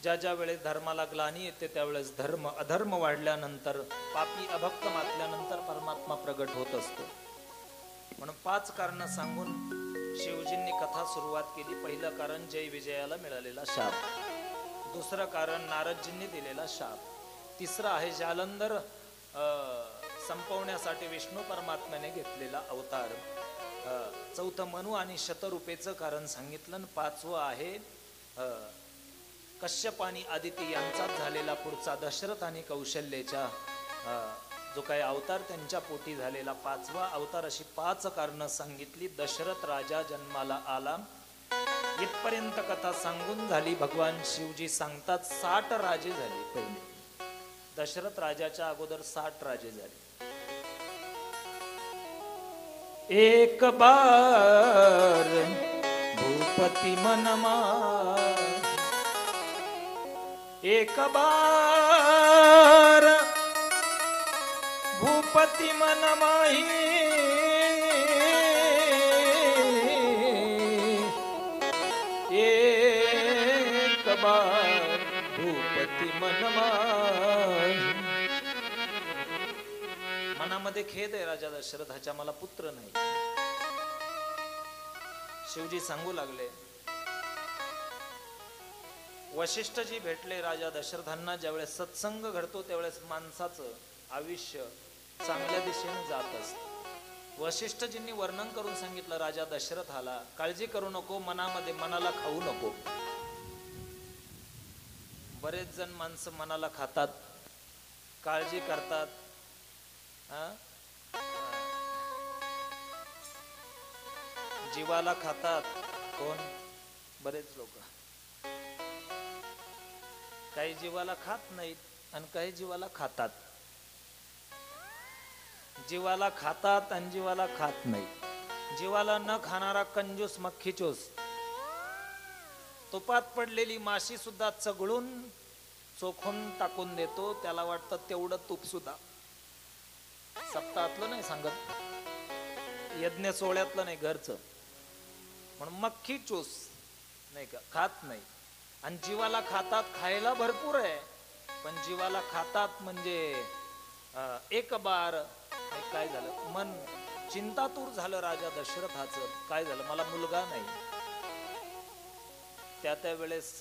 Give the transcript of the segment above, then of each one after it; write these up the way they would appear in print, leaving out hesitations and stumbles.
ज्या ज्या वेळेस धर्माला ग्लानी येते त्यावेळेस धर्म अधर्म वाढल्यानंतर, पापी अभक्त मातल्यानंतर परमात्मा प्रगट होत असतो. म्हणून 5 कारण सांगून शिवजींनी कथा सुरुवात केली. पहिलं कारण जय विजयाला मिळालेला शाप, दुसरं कारण नारदजींनी दिलेला शाप, तिसरं आहे जालंधर संपवण्यासाठी विष्णू परमात्म्याने घेतलेला अवतार, चौथं मनु आणि शतरूपेचं कारण सांगितलं, आणि 5वं आहे कश्यप आणि आदिती यांचाच झालेला पुढचा दशरथ आणि कौशल्याच्या जो काही अवतार त्यांच्या पोटी झालेला 5वा अवतार. अशी 5 कारणं सांगितली. दशरथ राजा जन्माला आला इथपर्यंत कथा सांगून झाली. भगवान शिवजी सांगतात 60 राजे झाले. पहिले दशरथ राजाच्या अगोदर 60 राजे झाले. एक बार भूपती मनमा, एक बार भूपती मनमाही, एक बार भूपती मनमाही. मनामध्ये खेद आहे राजा दशरथाच्या, मला पुत्र नाही. शिवजी सांगू लागले. वशिष्ठजी भेटले राजा दशरथांना. ज्यावेळेस सत्संग घडतो त्यावेळेस माणसाचं आयुष्य चांगल्या दिशेने जात असतं. वशिष्ठजींनी वर्णन करून सांगितलं राजा दशरथाला, काळजी करू नको, मनाला खाऊ नको. बरेच जण माणसं मनाला खातात, काळजी करतात, जीवाला खातात. कोण? बरेच लोक. काही जीवाला खात नाहीत आणि काही जीवाला खातात. जीवाला खातात आणि जीवाला खात नाही. जीवाला न खाणारा कंजूस मक्खीचोस. तुपात पडलेली माशी सुद्धा चगळून चोखून टाकून देतो. त्याला वाटतं तेवढं तूप सुद्धा. सप्ताहातलं नाही सांगत, यज्ञ सोहळ्यातलं नाही, घरचं. म्हणून मक्खी चोस नाही का, खात नाही. आणि जीवाला खातात. खायला भरपूर आहे, पण जीवाला खातात म्हणजे एक बार. काय झालं? मन चिंतातूर झालं राजा दशरथाचं. काय झालं? मला मुलगा नाही. त्या वेळेस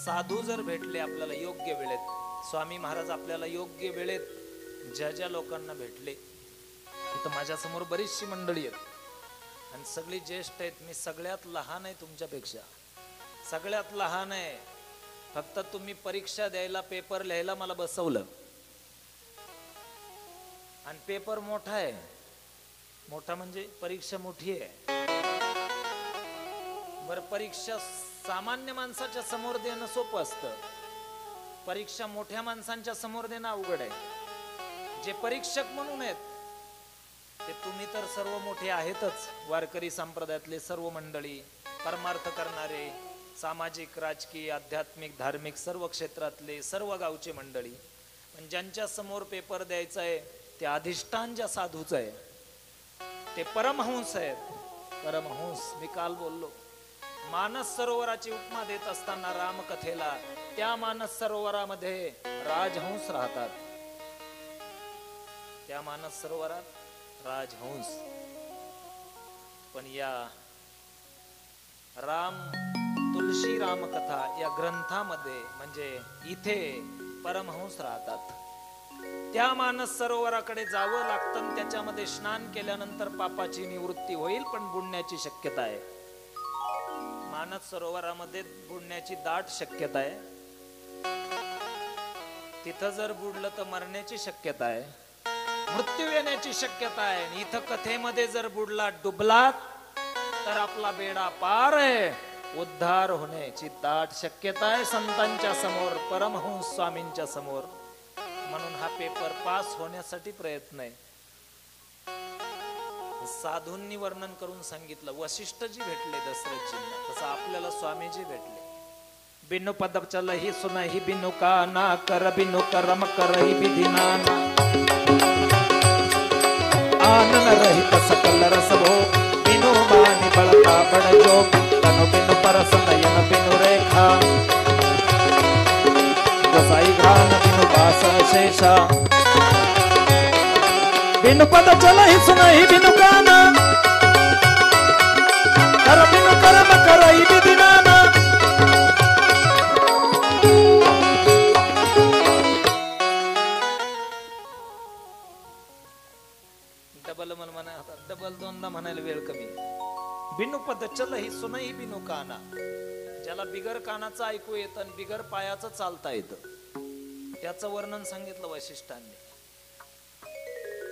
साधू जर भेटले आपल्याला योग्य वेळेत, स्वामी महाराज आपल्याला योग्य वेळेत ज्या ज्या लोकांना भेटले, इथं माझ्या समोर बरीचशी मंडळी आहेत आणि सगळी ज्येष्ठ आहेत. मी सगळ्यात लहान आहे तुमच्यापेक्षा, सगळ्यात लहान आहे. फक्त तुम्ही परीक्षा द्यायला, पेपर लिहायला मला बसवलं आणि पेपर मोठा आहे. मोठा म्हणजे परीक्षा मोठी आहे. बरं, परीक्षा सामान्य माणसाच्या समोर देणं सोपं असतं, परीक्षा मोठ्या माणसांच्या समोर देणं अवघड आहे. जे परीक्षक म्हणून आहेत ते तुम्ही तर सर्व मोठे आहेतच. वारकरी संप्रदायातले सर्व मंडळी, परमार्थ करणारे, सामाजिक, राजकीय, आध्यात्मिक, धार्मिक सर्व क्षेत्रातले सर्व गावचे मंडळी. पण ज्यांच्या समोर पेपर द्यायचा आहे ते अधिष्ठान ज्या साधूच आहे, ते परमहंस आहेत. परमहंस. मी काल बोललो, मानस सरोवराची उपमा देत असताना रामकथेला, त्या मानस सरोवरामध्ये राजहंस राहतात. त्या मानस सरोवरात राजहंस. पण या तुलसी रामकथा या ग्रंथामध्ये म्हणजे इथे परमहंस राहतात. त्या मानस सरोवराकडे जावं लागतं. त्याच्यामध्ये स्नान केल्यानंतर पापाची निवृत्ती होईल, पण बुडण्याची शक्यता आहे. मानस सरोवरामध्ये बुडण्याची दाट शक्यता आहे. तिथं जर बुडलं तर मरण्याची शक्यता आहे, मृत्यू येण्याची शक्यता आहे. इथं कथेमध्ये जर बुडला, डुबलात तर आपला बेडा पार आहे. उद्धार होण्याची दाट शक्यता आहे संतांच्या समोर, परमहंस स्वामींच्या समोर. म्हणून हा पेपर पास होण्यासाठी प्रयत्न आहे. साधूंनी वर्णन करून सांगितलं. वशिष्ठजी भेटले दशरथजींना, तसं आपल्याला स्वामीजी भेटले. बिनु पद चल ही सुनहि बिनु काना, कर बिनु करम करहि विधिना, आनन रहित सकल रस भो, बिनु बानी बलता बड़ जोग, तनु बिनु परस नयन बिनु रेखा, शेषा बिनु पद चल ही सुनहि बिनु काना कर बिनु कर्म करई विधिनाना डबल दोनदा म्हणायला वेळ कमी बिनु पद चल ही सुनई बिनु काना ज्याला बिगर कानाचं ऐकू येतं आणि बिगर पायाचं चालता येतं त्याचं वर्णन सांगितलं वैशिष्ट्यांनी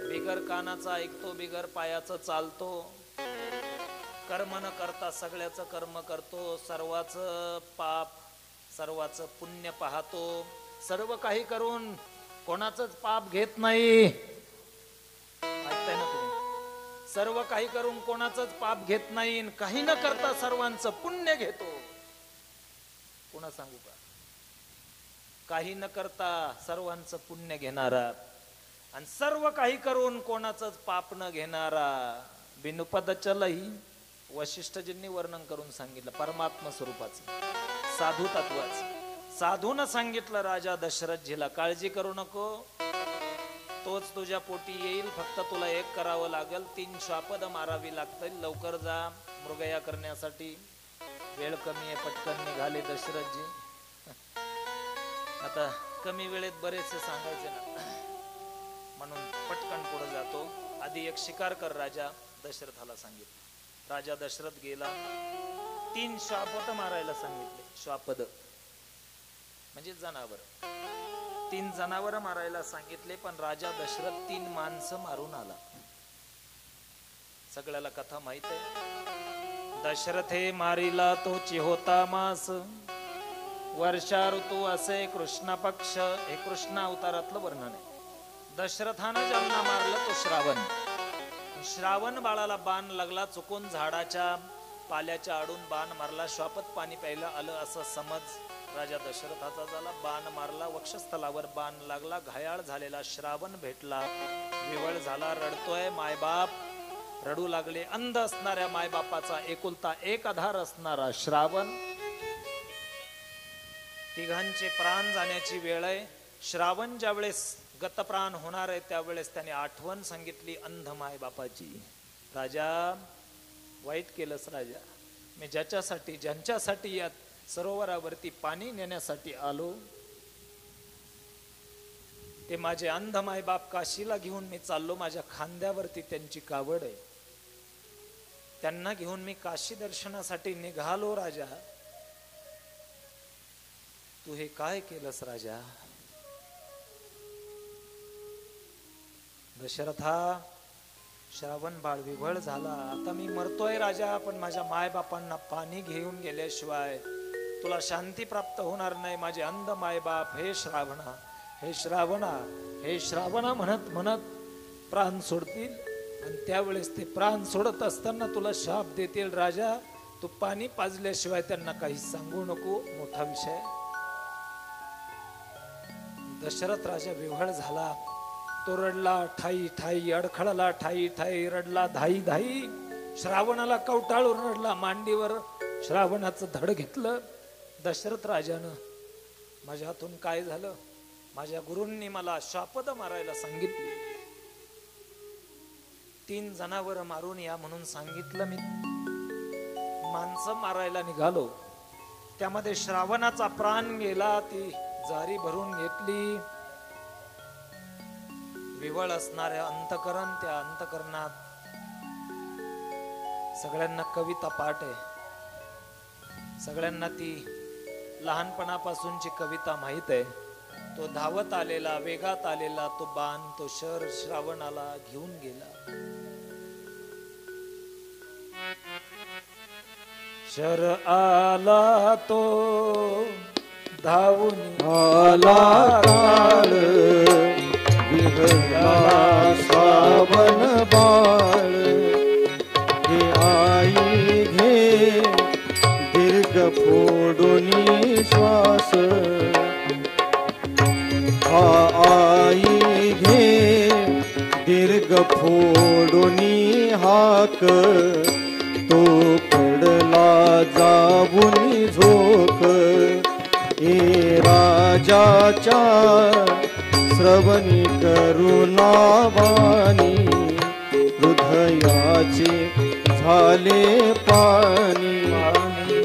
बिगर कानाचं ऐकतो बिगर पायाचं चालतो कर्म न करता सगळ्याचं कर्म करतो सर्वाचं पाप सर्वाचं पुण्य पाहतो सर्व काही करून कोणाचंच पाप घेत नाही ऐकताय ना तुम्ही सर्व काही करून कोणाचंच पाप घेत नाही काही न करता सर्वांचं पुण्य घेतो पुन्हा सांगू का काही न करता सर्वांचं पुण्य घेणारा आणि सर्व काही करून कोणाचंच पाप न घेणारा बिनुपद चलही वशिष्ठजींनी वर्णन करून सांगितलं परमात्मा स्वरूपाचं साधू तत्वाचं साधून सांगितलं राजा दशरथजीला काळजी करू नको तोच तुझ्या पोटी येईल फक्त तुला एक करावं लागेल 3 श्वापद मारावी लागतील लवकर जा मृगया करण्यासाठी वेळ कमी आहे पटकन निघाले दशरथजी आता कमी वेळेत बरेचसे सांगायचे ना म्हणून पटकन पुढे जातो आधी एक शिकार कर राजा दशरथाला सांगितलं राजा दशरथ गेला 3 श्वापद मारायला सांगितले श्वापद म्हणजे जनावर 3 जनावर मारायला सांगितले पण राजा दशरथ 3 माणसं मारून आला सगळ्याला कथा माहित आहे दशरथे मारिला तो चिहोता मास वर्षा ऋतू असे कृष्ण पक्ष हे कृष्ण अवतारातलं वर्णन आहे दशरथानं ज्यांना मारलं तो श्रावण बाळाला बाण लागला चुकून झाडाच्या पाल्याच्या आडून बाण मारला श्वापत पाणी प्यायला आलं असं समज राजा दशरथाचा झाला बाण मारला वक्षस्थलावर बाण लागला घायाळ झालेला श्रावण भेटला विवळ झाला रडतोय मायबाप रडू लागले अंध असणाऱ्या मायबापाचा एकुलता एक आधार असणारा श्रावण तिघांचे प्राण जाण्याची वेळ आहे श्रावण ज्या वेळेस गतप्राण होणार आहे त्यावेळेस त्याने आठवण सांगितली अंध मायबापाची राजा वाईट केलंस राजा मी ज्यांच्यासाठी या सरोवरावरती पाणी नेण्यासाठी आलो ते माझे अंध मायबाप काशीला घेऊन मी चाललो माझ्या खांद्यावरती त्यांची कावड आहे त्यांना घेऊन मी काशी दर्शनासाठी निघालो राजा तू हे काय केलंस राजा दशरथा श्रावण बाळ विवळ झाला आता मी मरतोय राजा पण माझ्या मायबापांना पाणी घेऊन गेल्याशिवाय तुला शांती प्राप्त होणार नाही माझे अंध मायबाप हे श्रावणा हे श्रावणा हे श्रावणा म्हणत म्हणत प्राण सोडतील आणि त्यावेळेस ते प्राण सोडत असताना तुला शाप देतील राजा तू पाणी पाजल्याशिवाय त्यांना काही सांगू नको मोठा विषय दशरथ राजा विव्हळ झाला तो रडला ठाई ठाई अडखळला ठाई ठाई रडला धाई धाई श्रावणाला कवटाळून रडला मांडीवर श्रावणाचं धड घेतलं दशरथ राजानं माझ्या हातून काय झालं माझ्या गुरूंनी मला शापद मारायला सांगितली 3 जनावर मारून या म्हणून सांगितलं मी माणसं मारायला निघालो त्यामध्ये श्रावणाचा प्राण गेला ती जारी भरून घेतली विवळ असणाऱ्या अंतकरण त्या अंतकरणात सगळ्यांना कविता पाठ आहे सगळ्यांना ती लहानपणापासूनची कविता माहित आहे तो धावत आलेला वेगात आलेला तो बाण तो शर श्रावणाला घेऊन गेला शर आला तो धावून आला काळ विहरला श्रावण बाळ हे आई घे दीर्घ फोडून श्वास आई घे दीर्घ फोडून हाक तो पडला जाऊन झोक ए राजाच्या श्रवणी करुणावाणी हृदयाचे झाले पाणी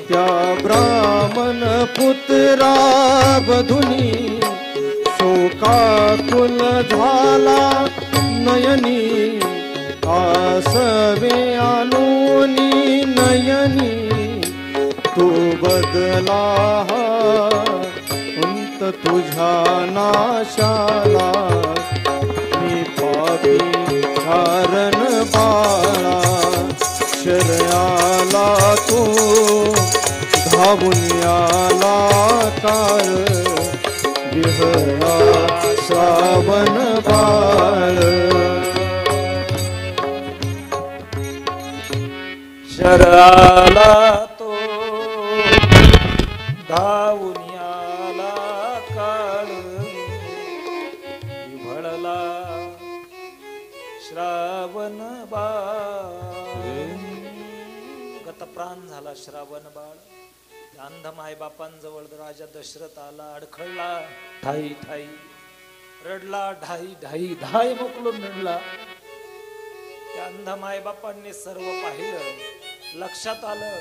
त्या ब्राह्मण पुत्रा बधुनी शोकाकुल झाला नयनी आसवे आणूनी नयनी तू बदला उंत तुझ्या नाशाला मी पापी कारण बाळा शरयाला तू धावून आला काळ विहरा श्रावण बाळ शरयाला तो धावून आला काळ विभळला श्रावण बाळ गतप्राण झाला श्रावण बाळ अंध माय बापांजवळ राजा दशरथ आला अडखळला ठाई ठाई रडला ढाई ढाई धाय मोकलून रडला त्या अंध माय बापांनी सर्व पाहिलं लक्षात आलं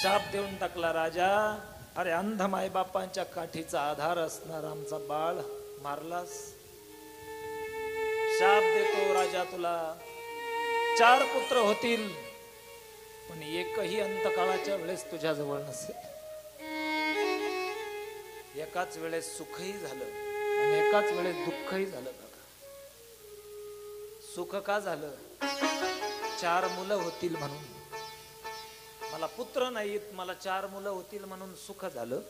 शाप देऊन टाकला राजा अरे अंध माय बापांच्या काठीचा आधार असणार आमचा बाळ मारलास शाप देतो राजा तुला 4 पुत्र होतील पण एकही अंतकाळाच्या वेळेस तुझ्या जवळ नसेल एकाच वेळेस सुखही झालं आणि एकाच वेळेस दुःखही झालं बघा सुख का झालं 4 मुलं होतील म्हणून मला पुत्र नाहीत मला 4 मुलं होतील म्हणून सुख झालं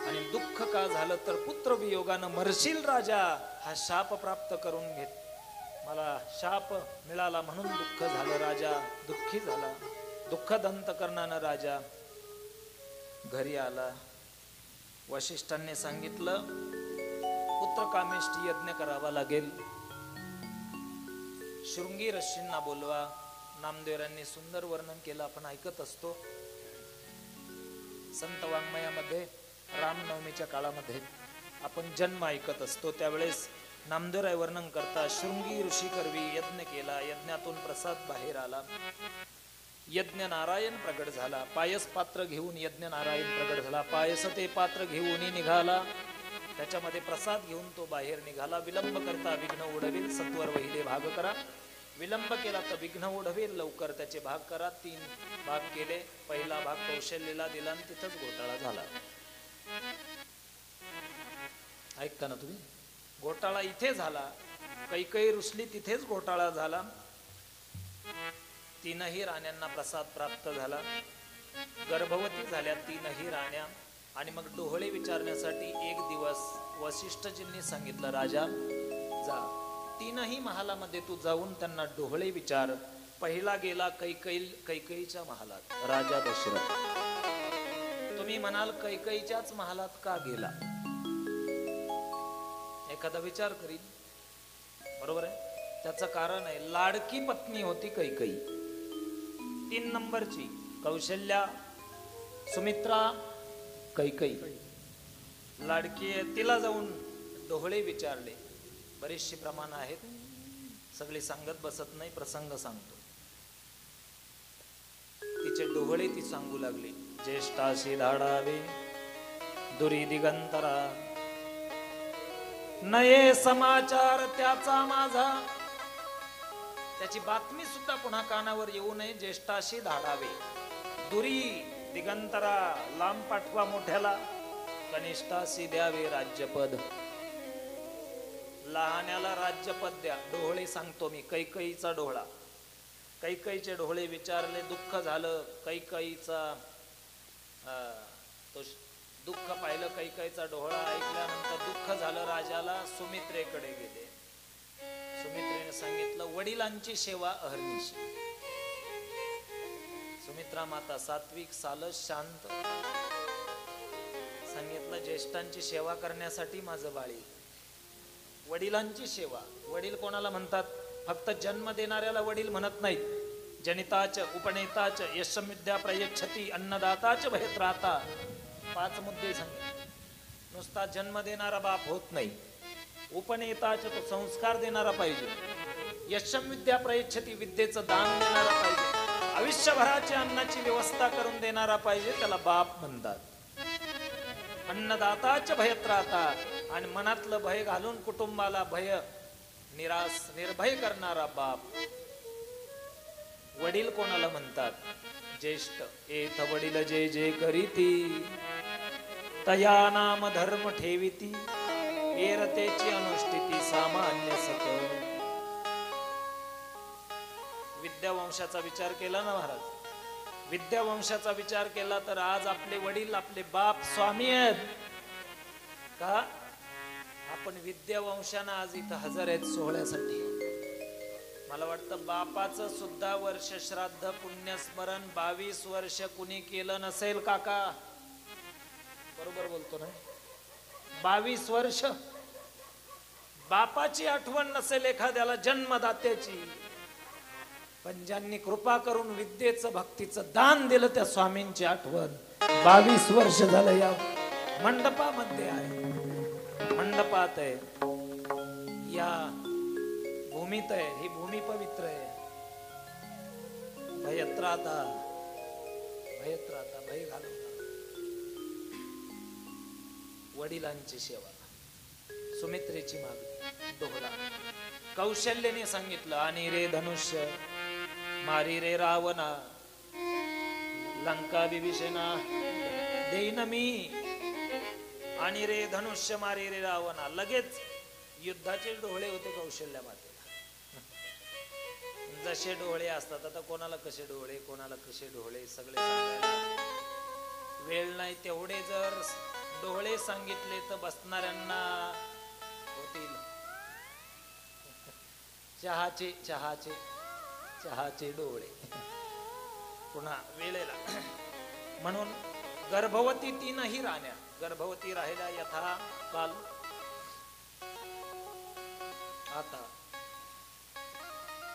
आणि दुःख का झालं तर पुत्र वियोगानं मरशील राजा हा शाप प्राप्त करून घेत मला शाप मिळाला म्हणून दुःख झालं राजा दुःखी झाला दुःख दंत करणानं राजा घरी आला वशिष्ठांनी सांगितलं पुत्र कामेष्टी यज्ञ करावा लागेल शृंगी ऋषींना बोलवा नामदेवरांनी सुंदर वर्णन केलं आपण ऐकत असतो संत वाङ्मयामध्ये रामनवमीच्या काळामध्ये आपण जन्म ऐकत असतो त्यावेळेस नामदेवराय वर्णन करता शृंगी ऋषी करवी यज्ञ केला यज्ञातून प्रसाद बाहेर आला यज्ञ नारायण प्रगट झाला पायस पात्र घेऊन यज्ञ नारायण प्रगट झाला पायस ते पात्र घेऊन निघाला त्याच्यामध्ये प्रसाद घेऊन तो बाहेर निघाला विलंब करता विघ्न उडवेल सत्वर वहिले भाग करा विलंब केला तर विघ्न उडवेल लवकर त्याचे भाग करा 3 भाग केले पहिला भाग कौशल्यला दिला आणि तिथंच घोटाळा झाला ऐकता ना तुम्ही घोटाळा इथे झाला कैकई रुसली तिथेच घोटाळा झाला 3ही राण्यांना प्रसाद प्राप्त झाला गर्भवती झाल्या 3ही राण्या आणि मग डोहळे विचारण्यासाठी 1 दिवस वशिष्ठजींनी सांगितलं राजा जा 3ही महालामध्ये तू जाऊन त्यांना डोहळे विचार पहिला गेला कैकईच्या महालात राजा दशरथ तुम्ही म्हणाल कैकईच्याच महालात का गेला एखादा विचार करील बरोबर आहे त्याचं कारण आहे लाडकी पत्नी होती कैकई 3 नंबरची कौशल्या सुमित्रा कैकई लाडकी आहे तिला जाऊन डोहळे विचारले बरेचसे प्रमाण आहेत सगळे सांगत बसत नाही प्रसंग सांगतो तिचे डोहळे ती सांगू लागली ज्येष्ठाशी धाडावे दुरी दिगंतरा नये समाचार त्याचा माझा त्याची बातमी सुद्धा पुन्हा कानावर येऊ नये ज्येष्ठाशी धाडावे दुरी दिगंतरा लांब पाठवा मोठ्याला कनिष्ठाशी द्यावे राज्यपद लहान्याला राज्यपद द्या डोहळे सांगतो मी कैकईचा डोहळा कैकईचे डोहळे विचारले दुःख झालं कैकईचा तो दुःख पाहिलं कैकईचा डोहळा ऐकल्यानंतर दुःख झालं राजाला सुमित्रेकडे गेले सुमित्रेने सांगितलं वडिलांची सेवा अहर्निशी सुमित्रा माता सात्विक सालस शांत सांगितलं ज्येष्ठांची सेवा करण्यासाठी माझं बाळी वडिलांची सेवा वडील कोणाला म्हणतात फक्त जन्म देणाऱ्याला वडील म्हणत नाहीत जनिताच उपनेताच यशमिद्या प्रयच्छती अन्नदाताच भयत्राता 5 मुद्दे सांगितले नुसता जन्म देणारा बाप होत नाही, उपनेताचे तो संस्कार देणारा पाहिजे, यशम विद्या प्रयच्छती विद्येचं दान देणारा पाहिजे, आयुष्यभराची अन्नाची व्यवस्था करून देणारा पाहिजे, त्याला बाप म्हणतात. अन्नदाताच भयत्राता, आणि मनातलं भय घालून कुटुंबाला भय निराश निर्भय करणारा बाप. वडील कोणाला म्हणतात? ज्येष्ठ. एथ वडील जे जे करीती, तया नाम धर्म ठेविती, एरतेची अनुष्ठिती सामान्य सत. विद्यावंशाचा विचार केला ना महाराज, विद्यावंशाचा विचार केला तर आज आपले वडील, आपले बाप स्वामी आहेत का? आपण विद्यावंशानं आज इथं हजर आहेत सोहळ्यासाठी. मला वाटतं बापाचं सुद्धा वर्ष श्राद्ध पुण्यस्मरण 22 वर्ष कुणी केलं नसेल काका, बरोबर बोलतो ना? 22 वर्ष बापाची आठवण नसेल एखाद्याला जन्मदात्याची, पण ज्यांनी कृपा करून विद्येचं भक्तीचं दान दिलं त्या स्वामींची आठवण 22 वर्ष झालं या मंडपामध्ये आहे, मंडपात आहे, या भूमीत आहे. ही भूमी पवित्र आहे. भयत्राता, भयत्राता, भय घालवणार. वडिलांची सेवा, सुमित्रेची मागणी, दोहरा. कौशल्याने सांगितलं, आणि रे धनुष्य मारी रे रावणा, लंका विभीषणा देईन मी, आणि रे धनुष्य मारी रे रावणा. लगेच युद्धाचे डोळे होते कौशल्या मातेला. जसे डोळे असतात, आता कोणाला कसे डोळे, कोणाला कसे डोळे, सगळे सांगायला वेळ नाही. तेवढे जर डोळे सांगितले तर बसणाऱ्यांना होतील चहाचे चहाचे चहाचे डोळे पुन्हा वेळेला. म्हणून गर्भवती 3 राण्या, गर्भवती राहिल्या यथा काल. आता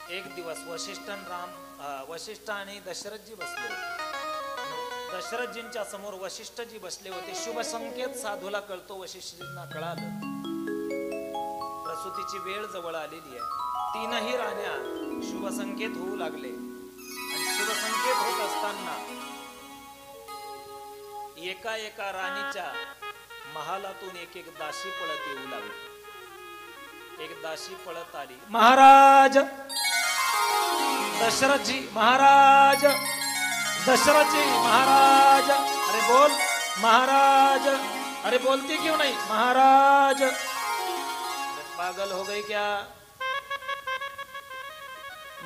एक दिवस वशिष्ठ आणि दशरथजी बसले होते. दशरथजींच्या समोर वशिष्ठजी बसले होते. शुभ संकेत साधूला कळतो, वशिष्ठजींना कळालं प्रसूतीची वेळ जवळ आलेली आहे. 3 राण्या शुभ संकेत होऊ लागले. आणि शुभ संकेत होत असताना एका एका राणीच्या महालातून एक एक दासी पळत येऊ लागली. एक दासी पळत आली. महाराज दशरथजी, महाराज दशरथजी, महाराज. अरे बोल महाराज, अरे बोलती क्यों नहीं महाराज? पागल हो गई क्या?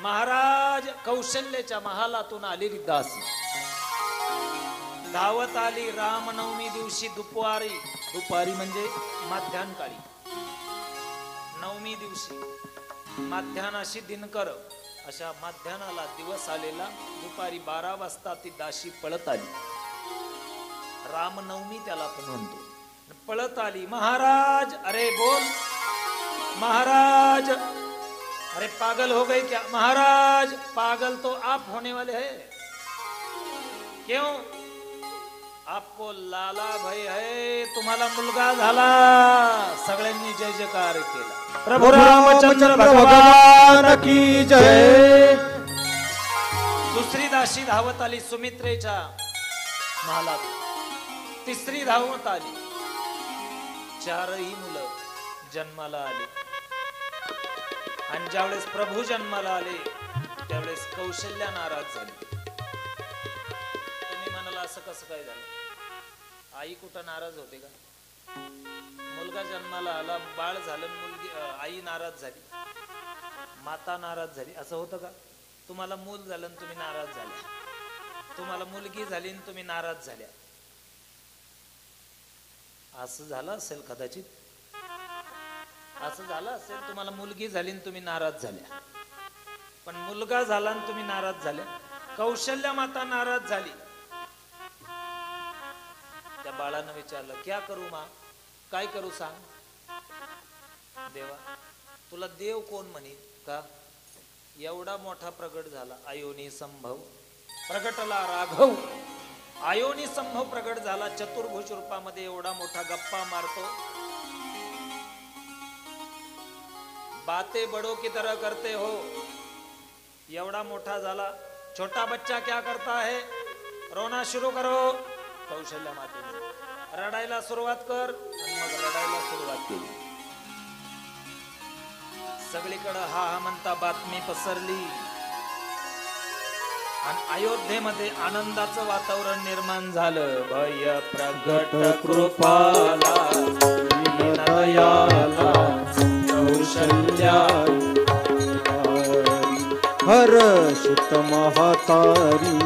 महाराज कौशल्याच्या महालातून आलेली दासी धावत आली. रामनवमी दिवशी दुपारी, दुपारी म्हणजे माध्यान्हकाळी, नवमी दिवशी माध्यान्हाशी दिनकर अशा माध्यान्हाला दिवस आलेला. दुपारी 12 वाजता ती दासी पळत आली. रामनवमी त्याला आपण म्हणतो. पळत आली. महाराज, अरे बोल महाराज. अरे पागल हो गए क्या महाराज? पागल तो आप होने वाले हैं. क्यों? आपको लाला भय है, तुम्हाला मुलगा झाला. सगळ्यांनी जय जयकार केला. प्रभू रामचंद्र भगवान की जय. दुसरी दासी धावत आली सुमित्रेच्या महालात. तिसरी धावत आली. 4ही मुलं जन्माला आली. आणि ज्यावेळेस प्रभू जन्माला आले त्यावेळेस कौशल्या नाराज झाली. तुम्ही म्हणाला असं कसं काय झालं? आई कुठं नाराज होते का? मुलगा जन्माला आला, बाळ झालं, मुलगी आई नाराज झाली, माता नाराज झाली, असं होतं का? तुम्हाला मूल झालं आणि तुम्ही नाराज झाल्या, तुम्हाला मुलगी झाली आणि तुम्ही नाराज झाल्या, असं झालं असेल कदाचित. असं झालं असेल, तुम्हाला मुलगी झाली आणि तुम्ही नाराज झाल्या, पण मुलगा झाला आणि तुम्ही नाराज झाल्या. कौशल्या माता नाराज झाली. त्या बाळानं विचारलं, क्या करू माँ, काय करू सांग. देवा, तुला देव कोण म्हणे का? एवढा मोठा प्रगट झाला, अयोनी संभव प्रगटला राघव. आयोनी संभव प्रगट झाला, चतुर्भुज रूपामध्ये एवढा मोठा गप्पा मारतो, बातें बड़ों की तरह करते हो, एवढा मोठा झाला. छोटा बच्चा क्या करता है, रोना शुरू करो, कौशल्या मातेने रडायला सुरुवात कर, आणि मग रडायला सुरुवात केली. सगळीकडे हा हा म्हणता बातमी पसरली आणि अयोध्येमध्ये आनंदाचं वातावरण निर्माण झालं. भय प्रगट कृपाला दयाला कौशल्या हर्षित महातारी